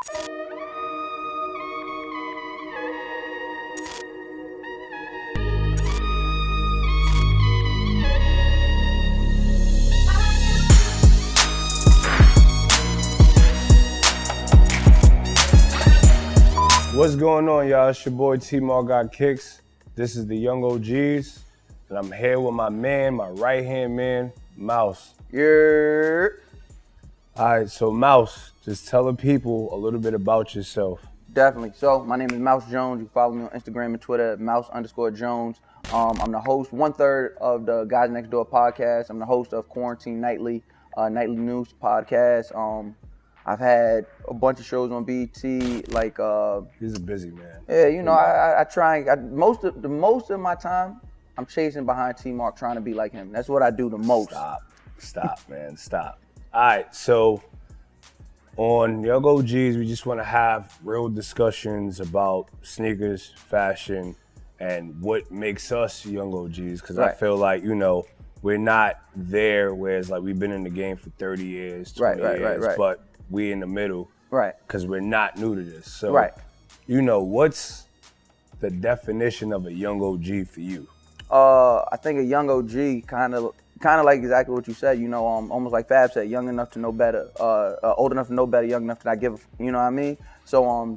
What's going on, y'all? It's your boy TMark Got Kicks. This is the Young OGs, and I'm here with my man, my right-hand man, Mouse. Yeah. All right, so Mouse, just tell the people a little bit about yourself. Definitely. So my name is Mouse Jones. You can follow me on Instagram and Twitter at Mouse_Jones. I'm the host, 1/3 of the Guys Next Door podcast. I'm the host of Quarantine Nightly, nightly news podcast. I've had a bunch of shows on BET, like He's a busy man. yeah, you know, I try. Most of my time, I'm chasing behind TMark, trying to be like him. That's what I do the most. Stop, man, stop. All right, so on Young OGs, we just want to have real discussions about sneakers, fashion, and what makes us Young OGs. Because I feel like, you know, we're not there, whereas like we've been in the game for 30 years, 20 years, but we in the middle, right? Because we're not new to this. So, you know, what's the definition of a young OG for you? I think a young OG kind of like exactly what you said. You know, almost like Fab said, young enough to know better, old enough to know better, young enough to not give. You know what I mean? So, I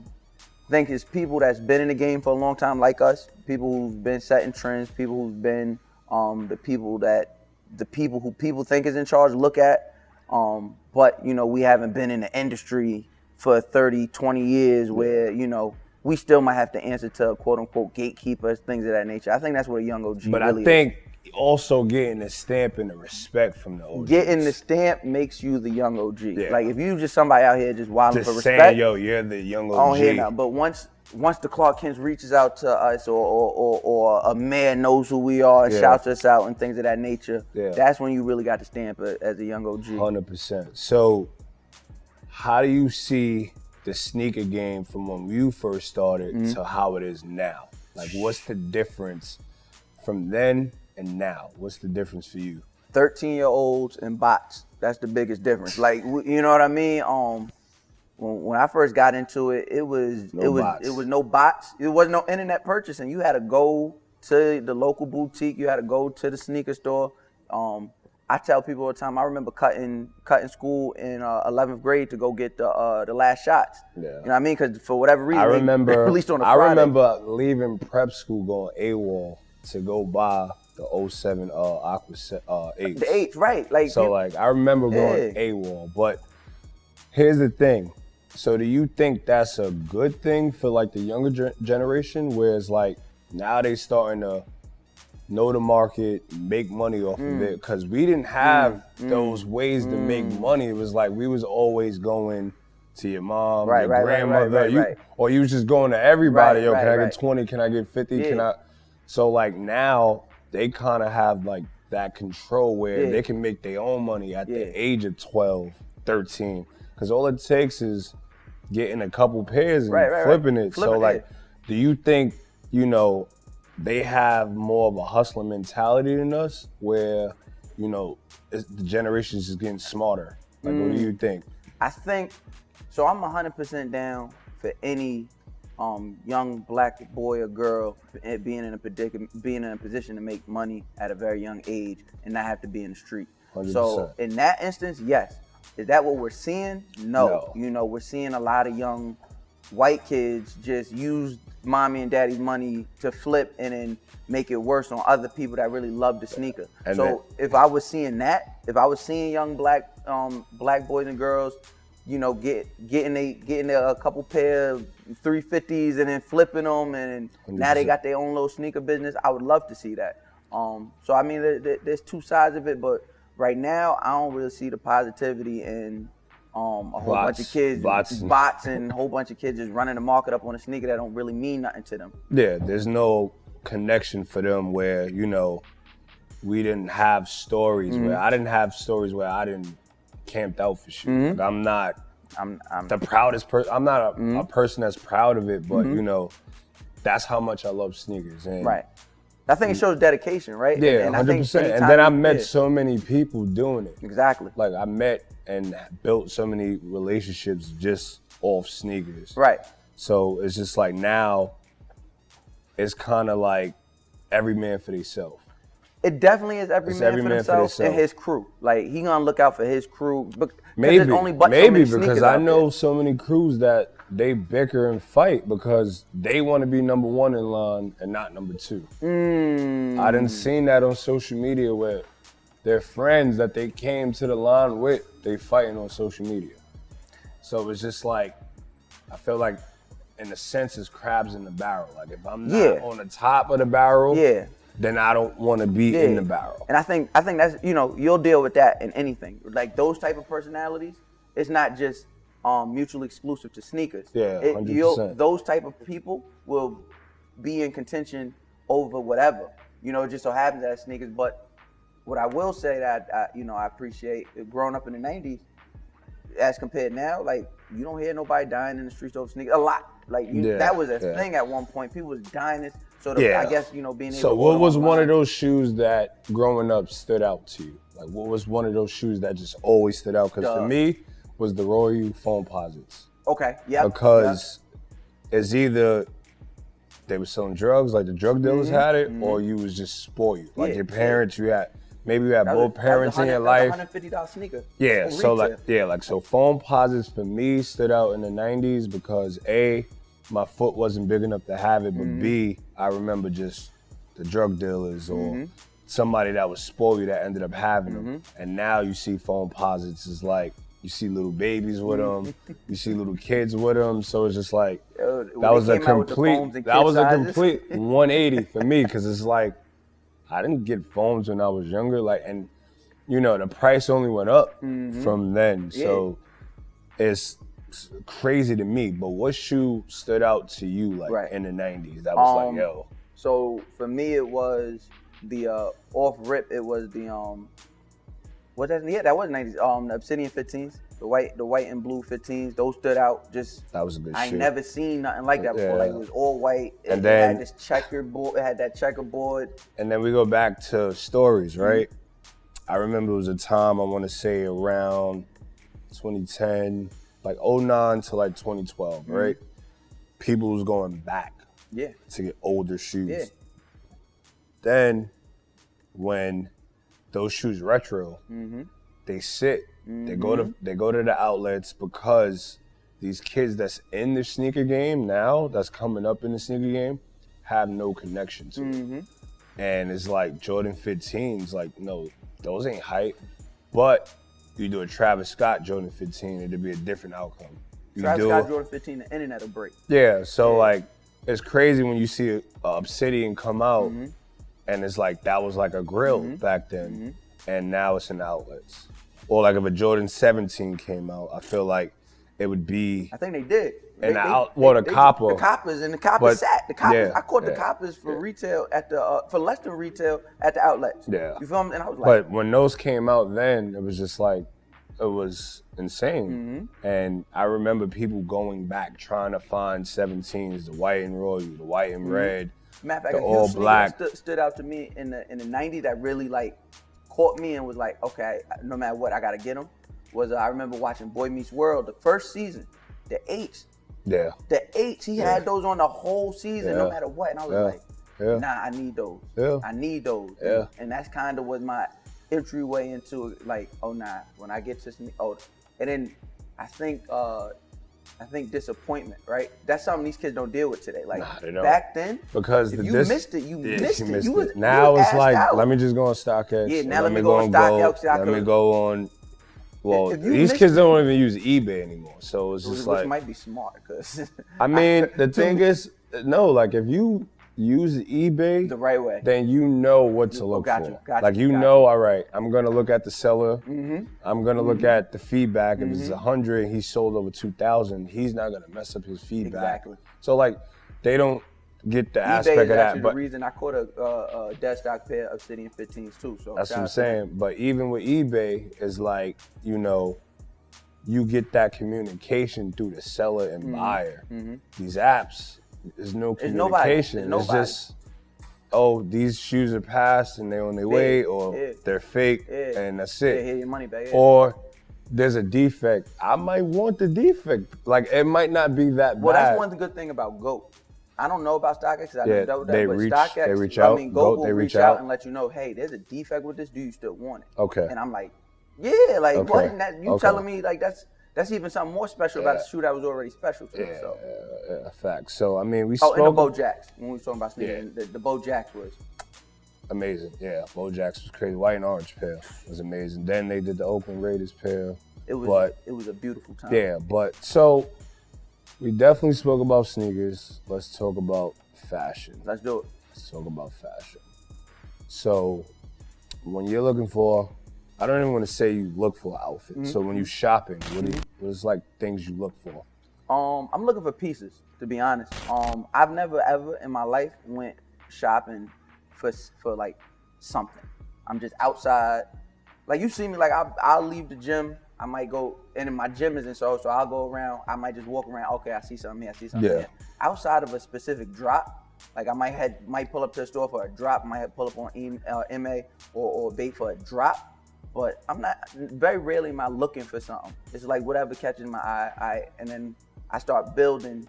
think it's people that's been in the game for a long time, like us. People who've been setting trends. People who've been the people who people think is in charge look at. But, you know, we haven't been in the industry for 30, 20 years where, you know, we still might have to answer to quote unquote gatekeepers, things of that nature. I think that's what a young OG but really I think also getting the stamp and the respect from the OGs. Getting the stamp makes you the young OG. Yeah. Like if you just somebody out here just wilding for respect. Saying, yo, you're the young OG. I don't hear now. But once the Clark Kent reaches out to us or a mayor knows who we are and shouts us out and things of that nature, that's when you really got to stamp as a young OG. 100%. So how do you see the sneaker game from when you first started to how it is now? Like what's the difference from then and now? What's the difference for you? 13-year-olds and bots. That's the biggest difference. Like, you know what I mean? When I first got into it, it was no bots. It wasn't no internet purchasing. You had to go to the local boutique. You had to go to the sneaker store. I tell people all the time, I remember cutting school in 11th grade to go get the last shots. Yeah. You know what I mean? Because for whatever reason, I remember, at least on a Friday. I remember leaving prep school going AWOL to go buy the 07 Aqua 8s. The 8s, right. Like, so, I remember going AWOL. But here's the thing. So do you think that's a good thing for, like, the younger generation? Whereas, like, now they starting to know the market, make money off of it, because we didn't have those ways to make money. It was like we was always going to your mom, your grandmother, or you was just going to everybody. Yo, can I get 20? Can I get 50? Yeah. Can I? So like now they kind of have like that control where they can make their own money at the age of 12, 13, because all it takes is getting a couple pairs and flipping it. Do you think, you know, they have more of a hustler mentality than us where, you know, the generation's just getting smarter? Like, what do you think? I think, so I'm 100% down for any young black boy or girl being in a position to make money at a very young age and not have to be in the street. 100%. So in that instance, yes. Is that what we're seeing? No. You know, we're seeing a lot of young white kids just use mommy and daddy's money to flip and then make it worse on other people that really love the sneaker. And so if I was seeing that, if I was seeing young black boys and girls, you know, getting a couple pair of 350s and then flipping them, and 100%. Now they got their own little sneaker business, I would love to see that. So I mean, there's two sides of it, but right now I don't really see the positivity in a whole bunch of kids, bots and a whole bunch of kids just running the market up on a sneaker that don't really mean nothing to them. Yeah, there's no connection for them where, you know, we didn't have stories where I didn't have stories where I didn't camped out for shoes. Like, I'm the proudest person. I'm not a person that's proud of it, but you know, that's how much I love sneakers. And I think it shows dedication, right? Yeah, and 100%. And then I met so many people doing it. Exactly. Like I met and built so many relationships just off sneakers. Right. So it's just like now, it's kind of like every man for themselves. It definitely is every man for himself and his crew. Like, he gonna look out for his crew. Maybe because I know so many crews that they bicker and fight because they want to be number one in line and not number two. I done seen that on social media where their friends that they came to the line with, they fighting on social media. So it's just like, I feel like in a sense it's crabs in the barrel. Like if I'm not on the top of the barrel, then I don't want to be in the barrel. And I think that's, you'll deal with that in anything. Like those type of personalities, it's not just mutually exclusive to sneakers. Yeah, 100%. Those type of people will be in contention over whatever. It just so happens that sneakers. But what I will say that I appreciate growing up in the 90s, as compared now, like you don't hear nobody dying in the streets over sneakers a lot. Like that was a thing at one point. People was dying. So I guess being able. So what was one of those shoes that growing up stood out to you? Like what was one of those shoes that just always stood out? Because for me, was the Royal Foam Posits. Okay. Yeah. Because it's either they were selling drugs, like the drug dealers had it, or you was just spoiled. Like your parents, maybe you had both parents in your life. $150 sneaker. Yeah. So Foam Posits for me stood out in the 90s because A, my foot wasn't big enough to have it, but B, I remember just the drug dealers or somebody that was spoiled that ended up having them. And now you see Foam Posits is like, you see little babies with them, you see little kids with them. So it's just like, that was a complete 180 for me because it's like, I didn't get foams when I was younger. Like, and the price only went up from then. So it's crazy to me. But what shoe stood out to you like in the 90s? That was like, yo. So for me, it was the off rip. It was the that was 90s. The Obsidian 15s, the white and blue 15s. Those stood out. That was a good shoe. I ain't never seen nothing like that before. Like it was all white. And then it had this checkerboard. It had that checkerboard. And then we go back to stories, right? I remember it was a time I want to say around 2010, like 09 to like 2012, right? People was going back to get older shoes. Yeah. Then when those shoes retro, they sit. They go to the outlets because these kids that's in the sneaker game now, that's coming up in the sneaker game, have no connection to it. And it's like Jordan 15s, like, no, those ain't hype. But you do a Travis Scott Jordan 15, it'd be a different outcome. Travis Scott Jordan 15, the internet will break. Yeah, so like, it's crazy when you see a Obsidian come out and it's like, that was like a grill back then, and now it's in the outlets. Or like if a Jordan 17 came out, I feel like it would be. I think they did. The copper. The coppers and the coppers sat. The coppers. I caught the coppers for retail at the for less than retail at the outlets. Yeah. You feel me? And I was like. But when those came out, then it was just like, it was insane. And I remember people going back trying to find 17s, the white and royal, the white and red, matter of fact, the all black. Stood out to me in the 90s that really like caught me and was like, okay, no matter what, I gotta get them. Was I remember watching Boy Meets World the first season, the 8s. Yeah. The 8s, he had those on the whole season, no matter what. And I was like, nah, I need those. Yeah. I need those. Yeah. And that's kind of was my entryway into it, like, oh nah, when I get to and then I think disappointment, right? That's something these kids don't deal with today. Like back then, because if you missed it, you missed it. Now it's like, let me just go on StockX. Yeah, now let me go on StockX. Let me go on. Well, these kids don't even use eBay anymore, so it's just which might be smart, because I mean, the thing is, no, like if you use eBay the right way, then you know what to look for. Like you know, all right, I'm gonna look at the seller. I'm gonna look at the feedback. If it's 100, he sold over 2,000. He's not gonna mess up his feedback. Exactly. So like, they don't get the aspect of that. But the reason I caught a dead stock pair of Obsidian 15s too. So that's what I'm saying. But even with eBay, it's like, you know, you get that communication through the seller and buyer. These apps, there's no communication. It's just, oh, these shoes are passed and they're on their way, or they're fake, and that's it. Here your money back. Or there's a defect, I might want the defect. Like, it might not be that bad. Well, that's one of the good thing about GOAT. I don't know about StockX because I never dealt with that, but StockX, they reach out. GOAT will reach out and let you know, hey, there's a defect with this. Do you still want it? Okay. And I'm like, yeah, like what? And that, you telling me like that's even something more special about a shoe that was already special to me. So. Fact. So I mean, we spoke. Oh, and the Bo Jacks when we were talking about sneakers, the Bo Jacks was amazing. Yeah, Bo Jacks was crazy. White and orange pair was amazing. Then they did the Oakland Raiders pair. It was a beautiful time. Yeah, but so we definitely spoke about sneakers. Let's talk about fashion. Let's do it. Let's talk about fashion. So when you're looking for, I don't even want to say you look for an outfit. Mm-hmm. So when you're shopping, what is like things you look for? I'm looking for pieces, to be honest. I've never ever in my life went shopping for like something. I'm just outside. Like you see me, like I'll leave the gym. I might go, and my gym isn't so I'll go around. I might just walk around. Okay, I see something here. I see something here. Outside of a specific drop, like I might pull up to the store for a drop. Might pull up on MA or bait for a drop. But I'm not. Very rarely am I looking for something. It's like whatever catches my eye, and then I start building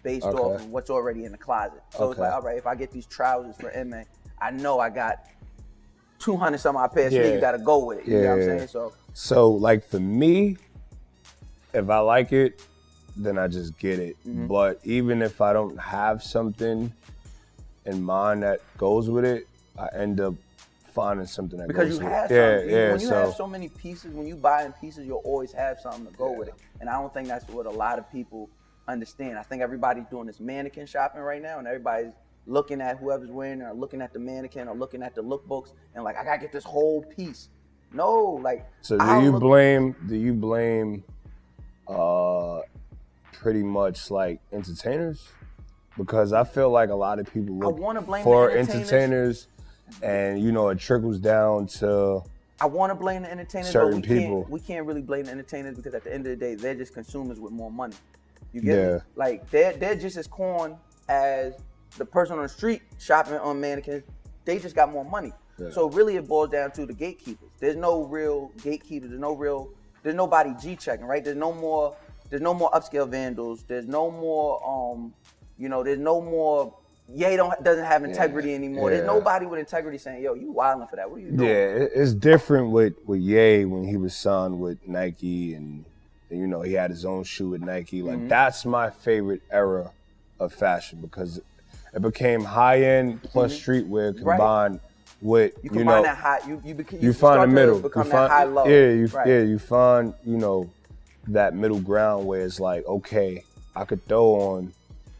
based off of what's already in the closet. So it's like, all right, if I get these trousers for MA, I know I got 200 some odd pairs. You got to go with it. You know what I'm saying? So like for me, if I like it, then I just get it. Mm-hmm. But even if I don't have something in mind that goes with it, I end up finding something that because goes with it. Because you have something. When you have so many pieces, when you buy in pieces, you'll always have something to go with it. And I don't think that's what a lot of people understand. I think everybody's doing this mannequin shopping right now, and everybody's looking at whoever's wearing it, or looking at the mannequin, or looking at the lookbooks, and like, I gotta get this whole piece. No, like. So do you blame pretty much like entertainers? Because I feel like a lot of people look for entertainers, and it trickles down to. I want to blame the entertainers, certain but people. We can't really blame the entertainers because at the end of the day, they're just consumers with more money. You get me? Like they're just as corn as the person on the street shopping on mannequins. They just got more money. Yeah. So really, it boils down to the gatekeepers. There's no real gatekeepers. There's nobody G-checking, right? There's no more upscale vandals. There's no more, there's no more. Ye doesn't have integrity anymore. There's nobody with integrity saying, "Yo, you wilding for that. What are you doing?" Yeah, it's different with Ye when he was signed with Nike, and he had his own shoe with Nike. Like that's my favorite era of fashion because it became high end plus streetwear combined with you combine that high. You find the middle. Become that high low. You find that middle ground where it's like, okay, I could throw on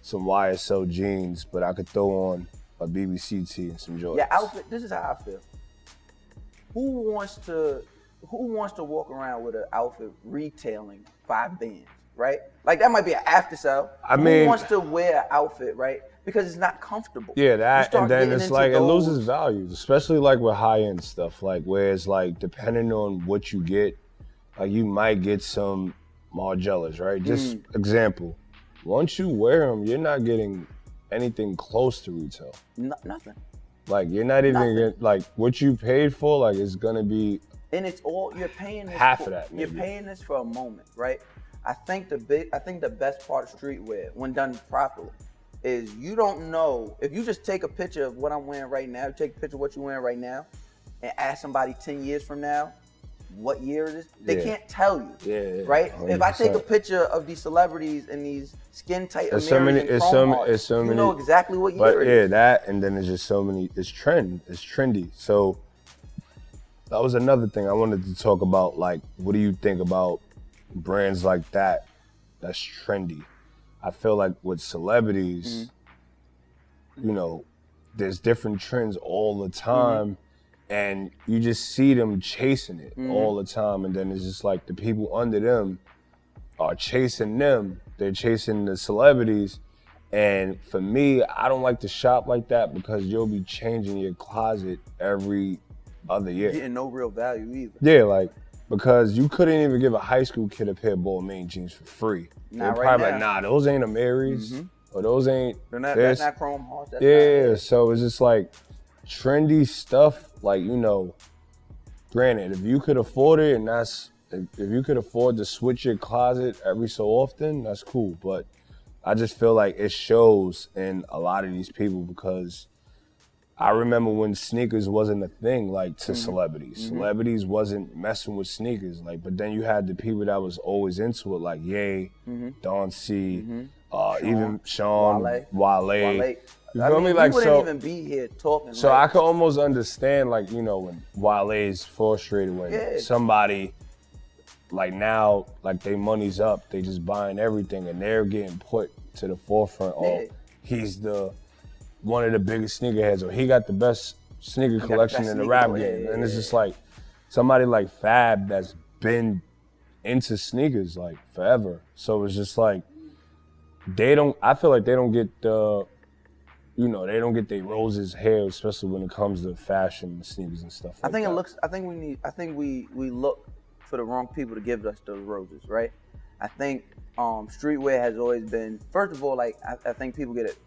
some YSL jeans, but I could throw on a BBC tee and some Jordans. Yeah, outfit. This is how I feel. Who wants to walk around with an outfit retailing $5 right? Like that might be an after sale. Who wants to wear an outfit, right? Because it's not comfortable. Yeah, that, and then it's like it loses value, especially like with high end stuff, like where it's like depending on what you get, like you might get some Margielas, right? Just example. Once you wear them, you're not getting anything close to retail. Nothing. Like you're not even getting, like what you paid for, like it's gonna be. And it's all you're paying. Half of that. Maybe. You're paying this for a moment, right? I think the best part of streetwear, when done properly, is you don't know if you just take a picture of what I'm wearing right now, take a picture of what you're wearing right now, and ask somebody 10 years from now what year it is, they can't tell you. Yeah. Right? 100%. If I take a picture of these celebrities in these skin tight Amirs you know exactly what year it is. Yeah, that, and then it's just so many, it's trendy. So that was another thing I wanted to talk about, like, what do you think about brands like that that's trendy? I feel like with celebrities, there's different trends all the time, and you just see them chasing it all the time, and then it's just like the people under them are chasing them. They're chasing the celebrities, and for me, I don't like to shop like that because you'll be changing your closet every other year. Getting no real value either. Yeah, like, because you couldn't even give a high school kid a pair of Balmain jeans for free. They're probably like, nah, those ain't Amiris, or those ain't that's not Chrome Hearts. So it's just like trendy stuff, like, granted, if you could afford it and that's if you could afford to switch your closet every so often, that's cool. But I just feel like it shows in a lot of these people because I remember when sneakers wasn't a thing, like to celebrities. Celebrities wasn't messing with sneakers, like. But then you had the people that was always into it, like Ye, Don C, even Sean, Wale. You feel me? Like, we wouldn't even be here talking. So I could almost understand, like, you know, when Wale's frustrated when somebody, like now, like they money's up, they just buying everything and they're getting put to the forefront. Oh, he's one of the biggest sneakerheads, or he got the best sneaker collection in the rap game. And it's just like somebody like Fab that's been into sneakers like forever. So it's just like I feel like they don't get the, you know, they don't get their roses hair, especially when it comes to fashion and sneakers and stuff like that. I think we look for the wrong people to give us those roses, right? I think streetwear has always been, first of all, like I think people get it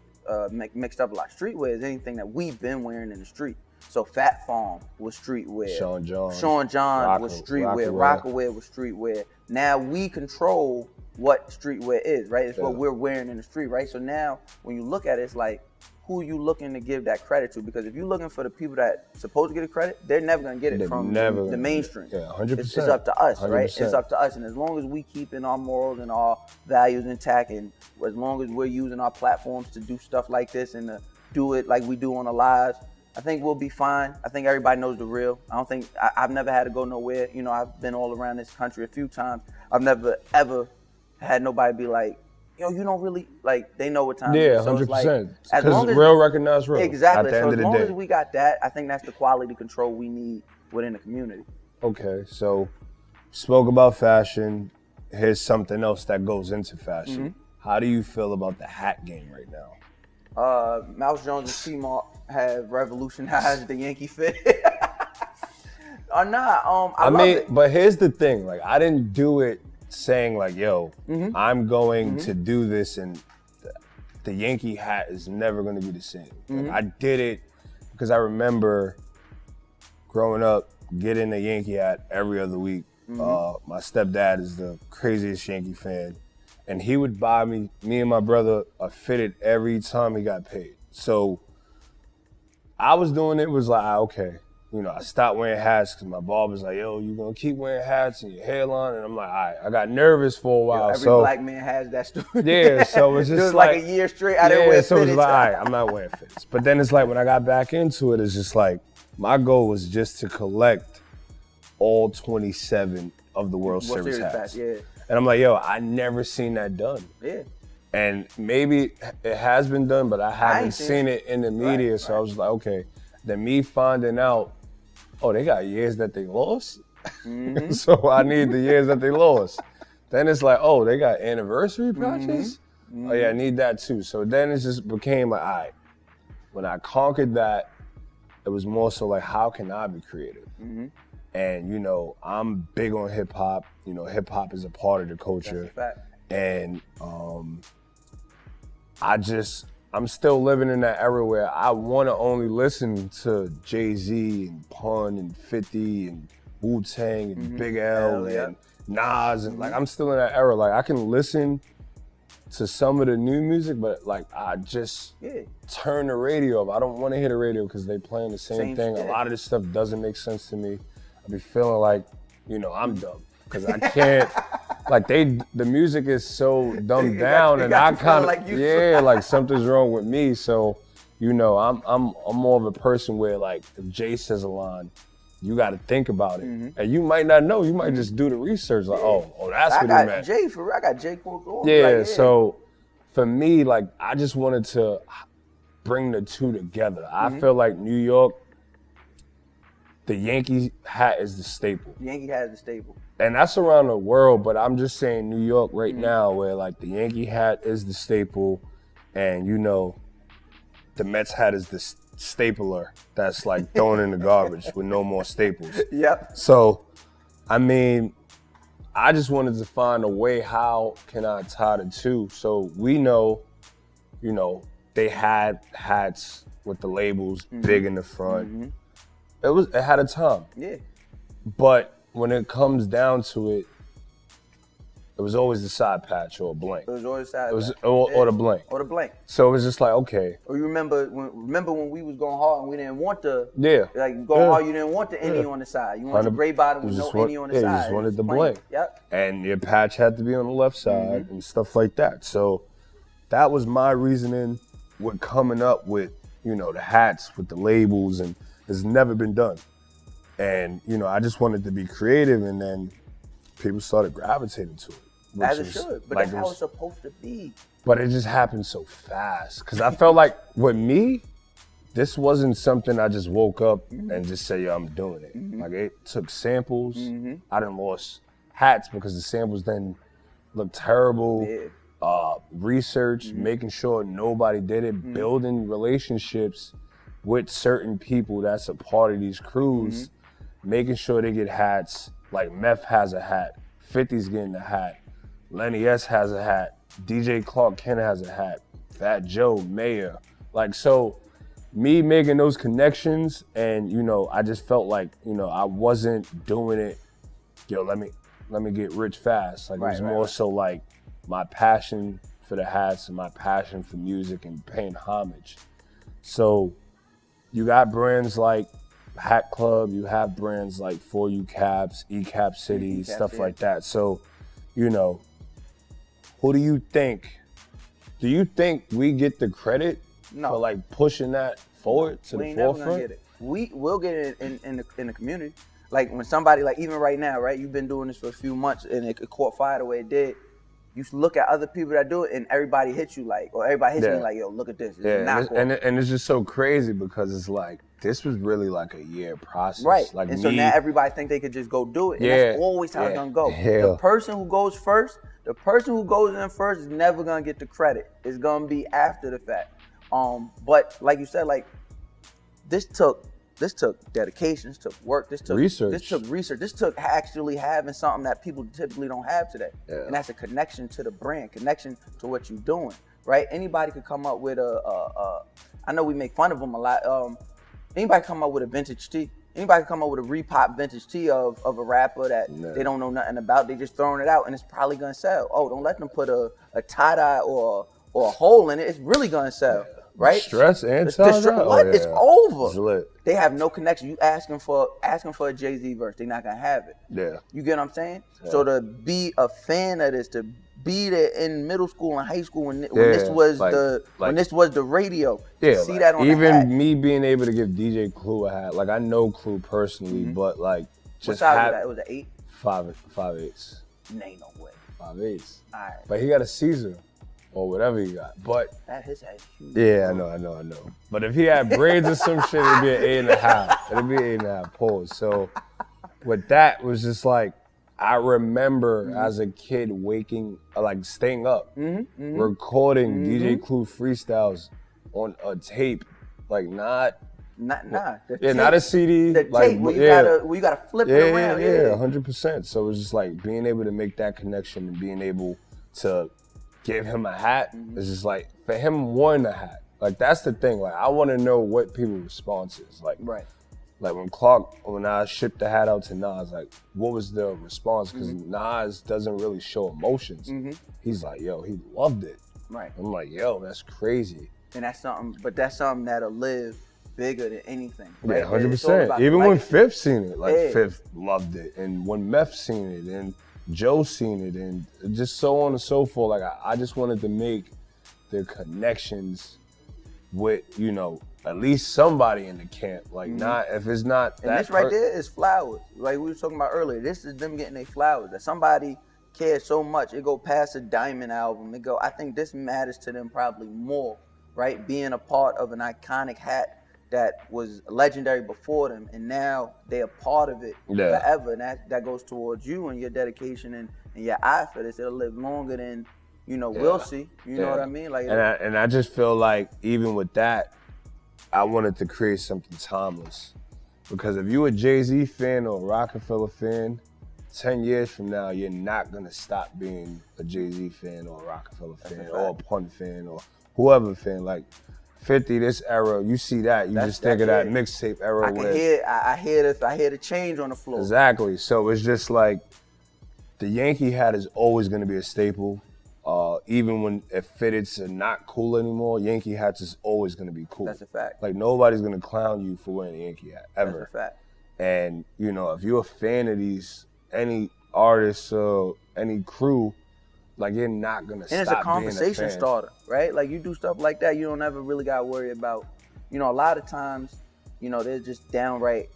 mixed up a lot. Streetwear is anything that we've been wearing in the street. So Fat Farm was streetwear. Sean John was streetwear. Rockaware was streetwear. Now we control what streetwear is, right? It's what we're wearing in the street, right? So now when you look at it, it's like, who are you looking to give that credit to? Because if you're looking for the people that supposed to get the credit, they're never gonna get it from the mainstream. Yeah, 100%. It's up to us, 100%. Right? It's up to us. And as long as we keeping our morals and our values intact, and as long as we're using our platforms to do stuff like this and to do it like we do on the lives, I think we'll be fine. I think everybody knows the real. I've never had to go nowhere. You know, I've been all around this country a few times. I've never ever had nobody be like, yo, you don't really, like, they know what time it is. Yeah, 100%. Because real recognize real. Exactly. So as long as we got that, I think that's the quality control we need within the community. Okay, so spoke about fashion. Here's something else that goes into fashion. How do you feel about the hat game right now? Mouse Jones and TMark have revolutionized the Yankee fit. Or not? I love it. But here's the thing. Like, I didn't do it saying like, yo, I'm going to do this, and the Yankee hat is never going to be the same. Like, I did it because I remember growing up getting a Yankee hat every other week. My stepdad is the craziest Yankee fan, and he would buy me and my brother a fitted every time he got paid. So I was doing it, was like, okay. You know, I stopped wearing hats because my barber's like, yo, you gonna keep wearing hats and your hairline? And I'm like, all right. I got nervous for a while. Every black man has that story. Yeah, so it's just it was like a year straight, I didn't wear so fitteds. It's like, all right, I'm not wearing fitteds. But then it's like, when I got back into it, it's just like, my goal was just to collect all 27 of the World Series hats. And I'm like, yo, I never seen that done. Yeah. And maybe it has been done, but I haven't seen it in the media. So I was like, okay. Then me finding out, oh, they got years that they lost? So I need the years that they lost. Then it's like, oh, they got anniversary patches? Oh yeah, I need that too. So then it just became like, all right, when I conquered that, it was more so like, how can I be creative? And, you know, I'm big on hip hop. You know, hip hop is a part of the culture. That's a fact. And I'm still living in that era where I want to only listen to Jay-Z and Pun and 50 and Wu-Tang and Big L and Nas. And like, I'm still in that era. Like, I can listen to some of the new music, but like, I just turn the radio off. I don't want to hear the radio because they playing the same thing. A lot of this stuff doesn't make sense to me. I be feeling like, you know, I'm dumb because I can't. Like, the music is so dumbed down, and I kind of like something's wrong with me. So, you know, I'm more of a person where, like, if Jay says a line, you got to think about it, and you might not know. You might just do the research, like, oh, that's what he meant. I got Jay quotes. Yeah. So for me, like, I just wanted to bring the two together. I feel like New York, the Yankee hat is the staple. Yankee hat is the staple. And that's around the world, but I'm just saying New York right now, where like the Yankee hat is the staple, and you know, the Mets hat is the stapler that's like thrown in the garbage with no more staples. So, I mean, I just wanted to find a way, how can I tie the two? So we know, you know, they had hats with the labels big in the front. It had a time. Yeah. But when it comes down to it, it was always the side patch or a blank. It was always side patch. Or the blank. Or the blank. So it was just like, okay. Or you remember when we was going hard and we didn't want the going hard, you didn't want the any on the side. You want your gray bottom with no any on the side. You just wanted the blank. Yep. And your patch had to be on the left side and stuff like that. So that was my reasoning with coming up with, the hats with the labels, and it's never been done. And, I just wanted to be creative, and then people started gravitating to it. As it should, but that's how it's supposed to be. But it just happened so fast. Because I felt like with me, this wasn't something I just woke up and just say, yo, I'm doing it. Like, it took samples. I done lost hats because the samples then looked terrible. Research, making sure nobody did it, building relationships with certain people that's a part of these crews, making sure they get hats. Like Meth has a hat, 50's getting a hat, Lenny S has a hat, DJ Clark Kent has a hat, Fat Joe, Mayor. Like, so me making those connections, and I just felt like, I wasn't doing it, yo, let me get rich fast. Like, it was more so like my passion for the hats and my passion for music and paying homage. So you got brands like Hat Club, you have brands like For You Caps, E-Cap City, stuff like that. So, who do you think? Do you think we get the credit for like pushing that forward to the forefront? Never gonna get it. We'll get it in the community. Like when somebody, like even right now, right? You've been doing this for a few months and it caught fire the way it did. You look at other people that do it, and everybody hits you or everybody hits me like, yo, look at this. And it's just so crazy because it's like, this was really like a year process. Right. Like so now everybody think they could just go do it. And that's always how it's gonna go. The person who goes first, the person who goes in first is never gonna get the credit. It's gonna be after the fact. But like you said, like this took dedication, this took work, this took research, this took actually having something that people typically don't have today. And that's a connection to the brand, connection to what you're doing, right? Anybody could come up with I know we make fun of them a lot. Anybody come up with a vintage tee. Anybody come up with a repop vintage tee of a rapper that they don't know nothing about. They just throwing it out and it's probably gonna sell. Oh, don't let them put a tie-dye or a hole in it. It's really gonna sell. Right? Stress and tie-dye? What? It's over. It's lit. They have no connection. You asking for a Jay-Z verse, they're not gonna have it. Yeah. You get what I'm saying? Yeah. So to be a fan of this, to be there in middle school and high school when this was the radio. Yeah. See that on even the hat. Me being able to give DJ Clue a hat. Like I know Clue personally, but like just what size was that? It was an 8? 5/8. Ain't no way. 5/8. All right. But he got a Caesar. Or whatever he got. But his head huge. Yeah, I know. But if he had braids or some shit, it'd be an 8.5. It'd be 8.5 pause. So with that was just like, I remember as a kid staying up, recording DJ Clue freestyles on a tape, like not a CD. The tape where you gotta flip it around. Yeah, 100%. So it was just like being able to make that connection and being able to give him a hat. It's just like, for him wanting a hat. Like that's the thing. Like I want to know what people's response is. Like, like when I shipped the hat out to Nas, like what was the response? Because Nas doesn't really show emotions. He's like, yo, he loved it. Right. I'm like, yo, that's crazy. And that's something that'll live bigger than anything. Right? Yeah, 100%. Even when Fifth seen it, Fifth loved it, and when Meth seen it, and Joe seen it, and just so on and so forth. Like I just wanted to make the connections with, at least somebody in the camp. Like not, if it's not that. And this right there is flowers. Like we were talking about earlier. This is them getting their flowers. That somebody cares so much. It go past a Diamond album. I think this matters to them probably more, right? Being a part of an iconic hat that was legendary before them, and now they're a part of it forever. And that goes towards you and your dedication and your eye for this. It'll live longer than, we'll see. You know what I mean? Like, and I just feel like even with that, I wanted to create something timeless. Because if you're a Jay-Z fan or a Rockefeller fan, 10 years from now, you're not gonna stop being a Jay-Z fan or a Rockefeller fan or a Pun fan or whoever fan. Like, 50 this era, you see that, you just think of that mixtape era. I hear the change on the floor. Exactly. So it's just like the Yankee hat is always going to be a staple. Even when if fitteds are not cool anymore, Yankee hats is always going to be cool. That's a fact. Like nobody's going to clown you for wearing a Yankee hat ever. That's a fact. And you know, if you're a fan of these, any artist or any crew, like you're not going to stop being a fan. And it's a conversation starter, right? Like you do stuff like that, you don't ever really got to worry about, you know, a lot of times, you know, they're just downright,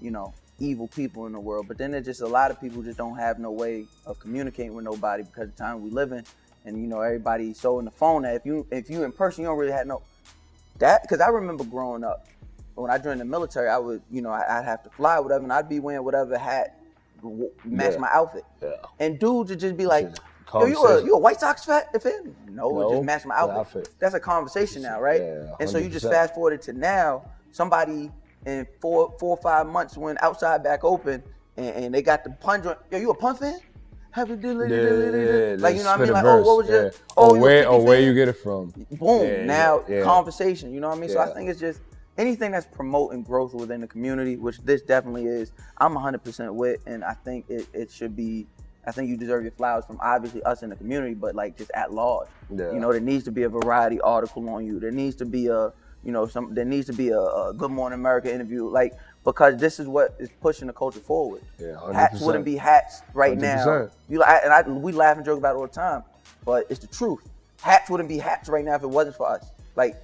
you know, evil people in the world. But then there's just a lot of people who just don't have no way of communicating with nobody because of the time we live in. And, you know, everybody's so in the phone that if you in person, you don't really have that. Because I remember growing up, when I joined the military, I would, you know, I'd have to fly, whatever, and I'd be wearing whatever hat match my outfit. Yeah. And dudes would just be like, yo, you a White Sox fan? No, it just matched my outfit. That's a conversation now, right? Yeah, and so you just fast forwarded to now, somebody in 4 or 5 months when outside back open and they got the pun joint, yo, you a pun fan? Like, you know what I mean? Like, what was your, where you get it from? Boom, conversation, you know what I mean? So I think it's just anything that's promoting growth within the community, which this definitely is, I'm 100% with, and I think it should be, I think you deserve your flowers from obviously us in the community, but like just at large. Yeah. You know, there needs to be a variety article on you. There needs to be a Good Morning America interview, like, because this is what is pushing the culture forward. Yeah, 100%. Hats wouldn't be hats right 100%. Now. We laugh and joke about it all the time, but it's the truth. Hats wouldn't be hats right now if it wasn't for us. Like,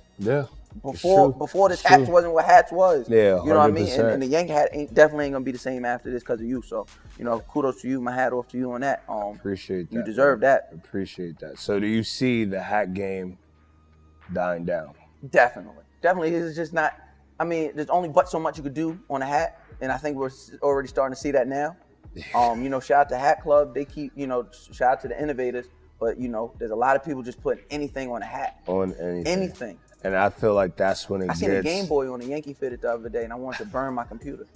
before this hats wasn't what hats was. Yeah, 100%. You know what I mean? And the Yankee hat definitely ain't gonna be the same after this because of you. So, you know, kudos to you. My hat off to you on that. Appreciate that. You deserve that. Appreciate that. So, do you see the hat game dying down? Definitely. It's just not. I mean, there's only but so much you could do on a hat, and I think we're already starting to see that now. You know, shout out to Hat Club. They keep, you know, shout out to the innovators. But, you know, there's a lot of people just putting anything on a hat. On anything. Anything. And I feel like that's when I seen a Game Boy on a Yankee fitted the other day, and I wanted to burn my computer.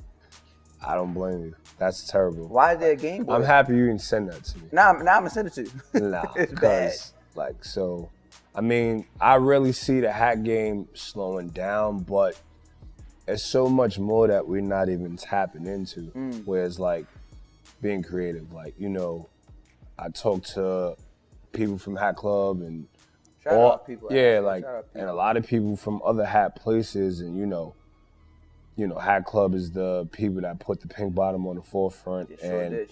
I don't blame you. That's terrible. Why is there a Game Boy? I'm happy you didn't send that to me. Nah, I'm gonna send it to you. Nah, it's bad. Like, so, I mean, I really see the hat game slowing down, but it's so much more that we're not even tapping into. Whereas, like, being creative, like, you know, I talk to people from Hat Club and and a lot of people from other hat places, and you know, Hat Club is the people that put the pink bottom on the forefront. It sure did.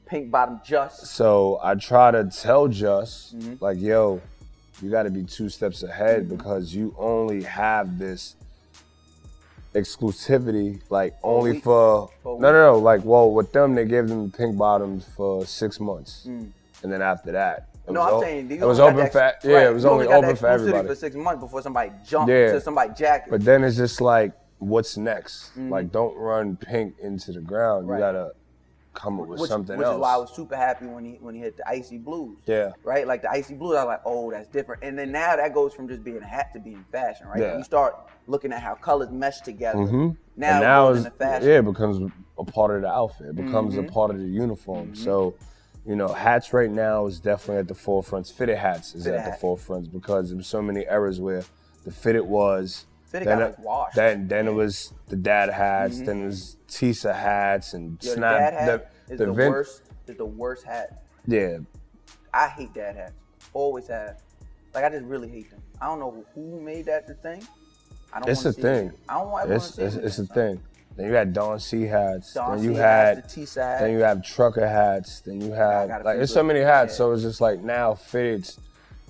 Pink bottom Just. So I try to tell Just, like, yo, you got to be 2 steps ahead because you only have this exclusivity, like only for no, like, well, with them they gave them the pink bottoms for 6 months, and then after that. I'm saying it was open for it was only open for everybody for 6 months before somebody jumped to somebody's jacket. But then it's just like, what's next? Like, don't run pink into the ground. You gotta come up with something else. Which is why I was super happy when he hit the Icy Blues. Yeah. Right? Like the Icy Blues, I was like, oh, that's different. And then now that goes from just being a hat to being fashion, right? Yeah. When you start looking at how colors mesh together. Now it goes into fashion. Yeah, it becomes a part of the outfit. It becomes a part of the uniform. So, you know, hats right now is definitely at the forefront. Fitted hats is at the forefront because there's so many eras where the fitted was. Got like washed. Then it was the dad hats. Then it was Tisa hats and Snap. The dad hat is the worst hat. Yeah. I hate dad hats. Always have. Like, I just really hate them. I don't know who made that the thing. I don't. It's a thing. I don't want to see it. It's a thing. Then you had Don C hats. Then you had the Tisa hats. Then you have trucker hats. Then you have like there's so many hats. So it's just like now fitteds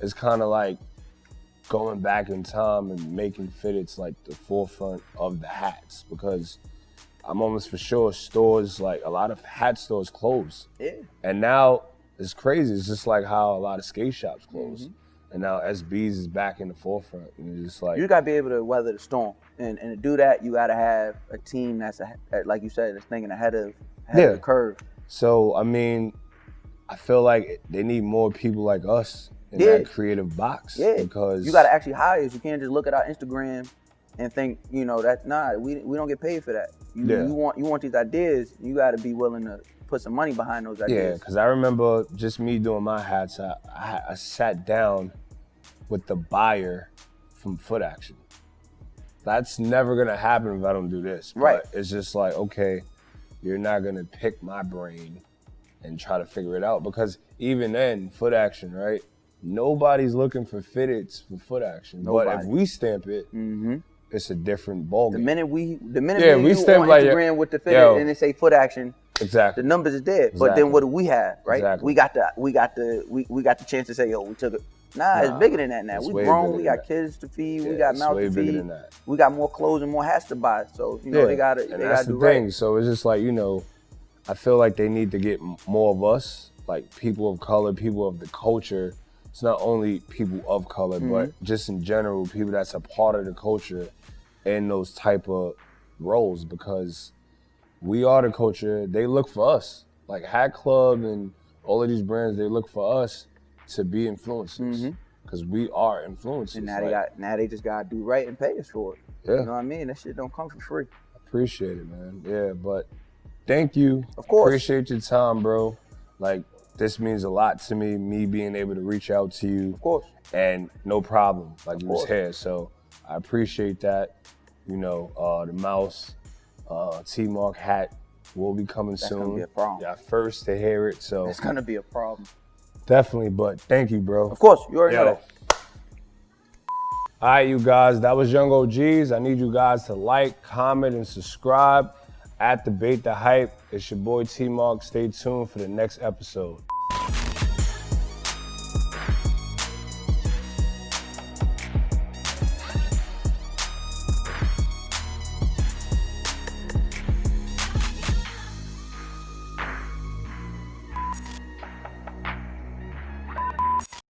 is kind of like going back in time and making fitteds like the forefront of the hats, because I'm almost for sure stores, like a lot of hat stores close. Yeah. And now it's crazy. It's just like how a lot of skate shops close. And now SB's is back in the forefront. And it's just like, you gotta be able to weather the storm. And to do that, you gotta have a team that's, like you said, that's thinking ahead of the curve. So, I mean, I feel like they need more people like us in that creative box. Yeah, because you gotta actually hire us. You can't just look at our Instagram and think, you know, that we don't get paid for that. You want these ideas, you gotta be willing to put some money behind those ideas. Yeah, because I remember just me doing my hats, I sat down with the buyer from Foot Action. That's never gonna happen if I don't do this. Right. But it's just like, okay, you're not gonna pick my brain and try to figure it out, because even then, Foot Action, right? Nobody's looking for fitteds for Foot Action. Nobody. But if we stamp it, it's a different ballgame. The minute we stamp on like Instagram with the fitted and they say Foot Action, exactly, the numbers is dead. But then what do we have, right? Exactly. We got the chance to say, yo, we took it. Nah, it's bigger than that now. We grown, we got kids to feed, we got mouths to feed. We got more clothes and more hats to buy. So, they gotta do right. That's the thing. So it's just like, I feel like they need to get more of us, like people of color, people of the culture. It's not only people of color, but just in general, people that's a part of the culture in those type of roles, because we are the culture. They look for us. Like Hat Club and all of these brands, they look for us to be influencers, because we are influencers. And now they just gotta do right and pay us for it. Yeah. You know what I mean? That shit don't come for free. Appreciate it, man. Yeah, but thank you. Of course. Appreciate your time, bro. Like, this means a lot to me being able to reach out to you. Of course. And no problem, like you was here. So I appreciate that. The mouse, TMark hat will be coming soon. That's gonna be a problem. Yeah, first to hear it, so. It's gonna be a problem. Definitely, but thank you, bro. Of course, you already know that. All right, you guys, that was Young OGs. I need you guys to like, comment, and subscribe at Debate the Hype. It's your boy TMark. Stay tuned for the next episode.